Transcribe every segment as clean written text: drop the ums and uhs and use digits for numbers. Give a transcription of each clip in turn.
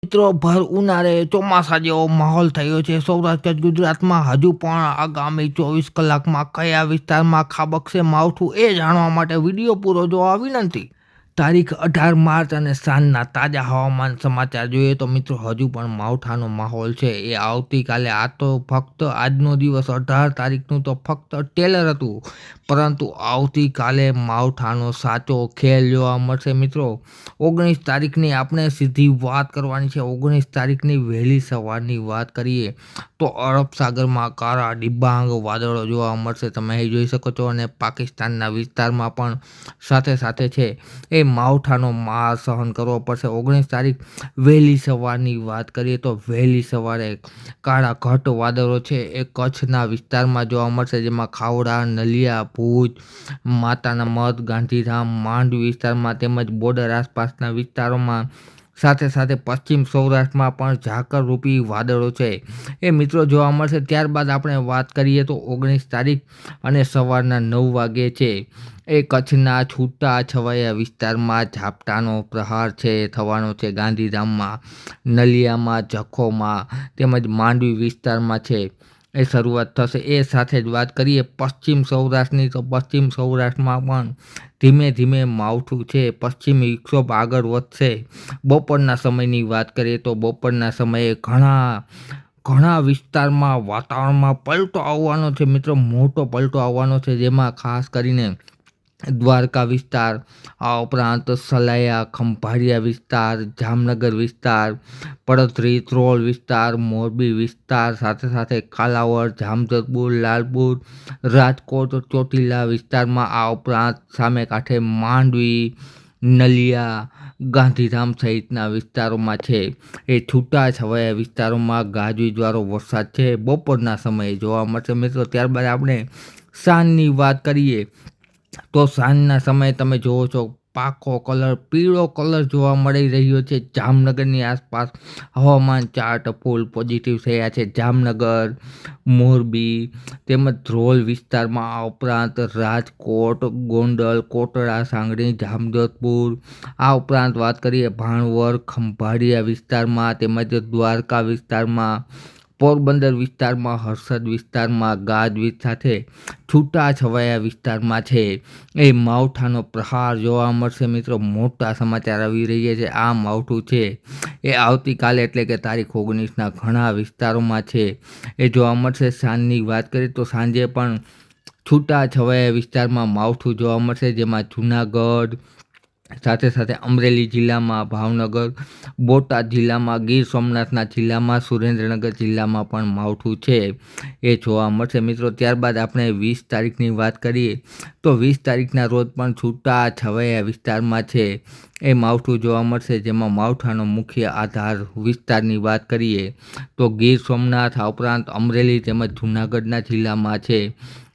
મિત્રો ભર ઉનાળે ચોમાસા જેવો માહોલ થયો છે સૌરાષ્ટ્ર ગુજરાતમાં હજુ પણ આગામી 24 કલાકમાં કયા વિસ્તારમાં ખાબકશે માવઠું એ જાણવા માટે વિડીયો પૂરો જોવા વિનંતી। તારીખ 18 માર્ચ અને સાંજના તાજા હવામાન સમાચાર જોઈએ તો મિત્રો હજુ પણ માવઠાનો માહોલ છે। એ આવતીકાલે આ તો ફક્ત આજનો દિવસ 18 તારીખનું તો ફક્ત ટેલર હતું, પરંતુ આવતીકાલે માવઠાનો સાચો ખેલ જોવા મળશે। મિત્રો 19 તારીખની આપણે સીધી વાત કરવાની છે। 19 તારીખની વહેલી સવારની વાત કરીએ તો અરબ સાગરમાં કાળા ડિબાંગ વાદળો જોવા મળશે, તમે અહીં જોઈ શકો છો। અને પાકિસ્તાનના વિસ્તારમાં પણ સાથે સાથે છે એ માવઠાનો માર સહન કરવો પડશે। 19 તારીખ વહેલી સવારની વાત કરીએ તો વહેલી સવારે કાળા ઘટ વાદળો છે એ કચ્છના વિસ્તારમાં જોવા મળશે, જેમાં ખાવડા, નલિયા, ભુજ, માતાના મઢ, ગાંધીધામ, માંડવી વિસ્તારમાં તેમજ બોર્ડર આસપાસના વિસ્તારોમાં સાથે સાથે પશ્ચિમ સૌરાષ્ટ્રમાં પણ ઝાકળરૂપી વાદળો છે એ મિત્રો જોવા મળશે। ત્યારબાદ આપણે વાત કરીએ તો 19 તારીખ અને સવારના 9 વાગે છે એ કચ્છના છૂટા છવાયા વિસ્તારમાં ઝાપટાનો પ્રહાર છે થવાનો છે। ગાંધીધામમાં, નલિયામાં, જખોમાં તેમજ માંડવી વિસ્તારમાં છે એ શરૂઆત થશે। એ સાથે જ વાત કરીએ પશ્ચિમ સૌરાષ્ટ્રની તો પશ્ચિમ સૌરાષ્ટ્રમાં પણ ધીમે ધીમે માવઠું છે પશ્ચિમ વિક્ષોભ આગળ વધશે। બપોરના સમયની વાત કરીએ તો બપોરના સમયે ઘણા વિસ્તારમાં વાતાવરણમાં પલટો આવવાનો છે મિત્રો, મોટો પલટો આવવાનો છે, જેમાં ખાસ કરીને દ્વારકા વિસ્તાર, આ ઉપરાંત સલાયા, ખંભાળિયા વિસ્તાર, જામનગર વિસ્તાર, પડધરી, ત્રોલ વિસ્તાર, મોરબી વિસ્તાર, સાથે સાથે કાલાવડ, જામજોધપુર, લાલપુર, રાજકોટ, ચોટીલા વિસ્તારમાં, આ ઉપરાંત સામે કાંઠે માંડવી, નલિયા, ગાંધીધામ સહિતના વિસ્તારોમાં છે એ છૂટા છવાયા વિસ્તારોમાં ગાજવીજવાળો વરસાદ છે બપોરના સમયે જોવા મળશે મિત્રો। ત્યારબાદ આપણે સાંજની વાત કરીએ તો સાંજના સમયે તમે જોવો છો પાકો કલર, પીળો કલર જોવા મળી રહ્યો છે। જામનગરની આસપાસ હવામાન ચાર્ટ ફૂલ પોઝિટિવ થયા છે। જામનગર, મોરબી તેમજ ધ્રોલ વિસ્તારમાં, આ ઉપરાંત રાજકોટ, ગોંડલ, કોટડા, સાંગણી, જામજોધપુર, આ ઉપરાંત વાત કરીએ ભાણવર, ખંભાળિયા વિસ્તારમાં તેમજ દ્વારકા વિસ્તારમાં, પોરબંદર વિસ્તારમાં, હર્ષદ વિસ્તારમાં ગાજવીજ સાથે છૂટા છવાયા વિસ્તારમાં છે એ માવઠાનો પ્રહાર જોવા મળશે મિત્રો। મોટા સમાચાર આવી રહ્યા છે। આ માવઠું છે એ આવતીકાલે એટલે કે તારીખ 19ના ઘણા વિસ્તારોમાં છે એ જોવા મળશે। સાંજની વાત કરીએ તો સાંજે પણ છૂટા છવાયા વિસ્તારમાં માવઠું જોવા મળશે, જેમાં જૂનાગઢ સાથે સાથે અમરેલી જિલ્લામાં, ભાવનગર, બોટાદ જિલ્લામાં, ગીર સોમનાથના જિલ્લામાં, સુરેન્દ્રનગર જિલ્લામાં પણ માવઠું છે એ જોવા મળશે મિત્રો। ત્યારબાદ આપણે 20 તારીખની વાત કરીએ તો 20 તારીખના રોજ પણ છૂટા છવાયા વિસ્તારમાં છે એ માવઠું જોવા મળશે, જેમાં માવઠાનો મુખ્ય આધાર વિસ્તારની વાત કરીએ તો ગીર સોમનાથ, આ ઉપરાંત અમરેલી તેમજ જૂનાગઢના જિલ્લામાં છે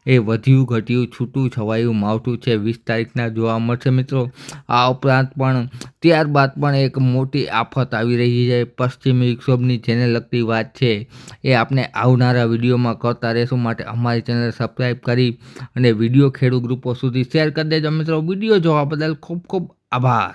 એ વધ્યું ઘટ્યું છૂટું છવાયું માવઠું છે 20 તારીખના જોવા મળશે મિત્રો। આ ઉપરાંત પણ ત્યારબાદ પણ એક મોટી આફત આવી રહી છે પશ્ચિમી વિક્ષોભની, જેને લગતી વાત છે એ આપણે આવનારા વિડીયોમાં કરતા રહેશું, માટે અમારી ચેનલ સબસ્ક્રાઈબ કરી અને વિડીયો ખેડૂત ગ્રુપો સુધી શેર કરી દેજો મિત્રો। વિડીયો જોવા બદલ ખૂબ ખૂબ આભાર।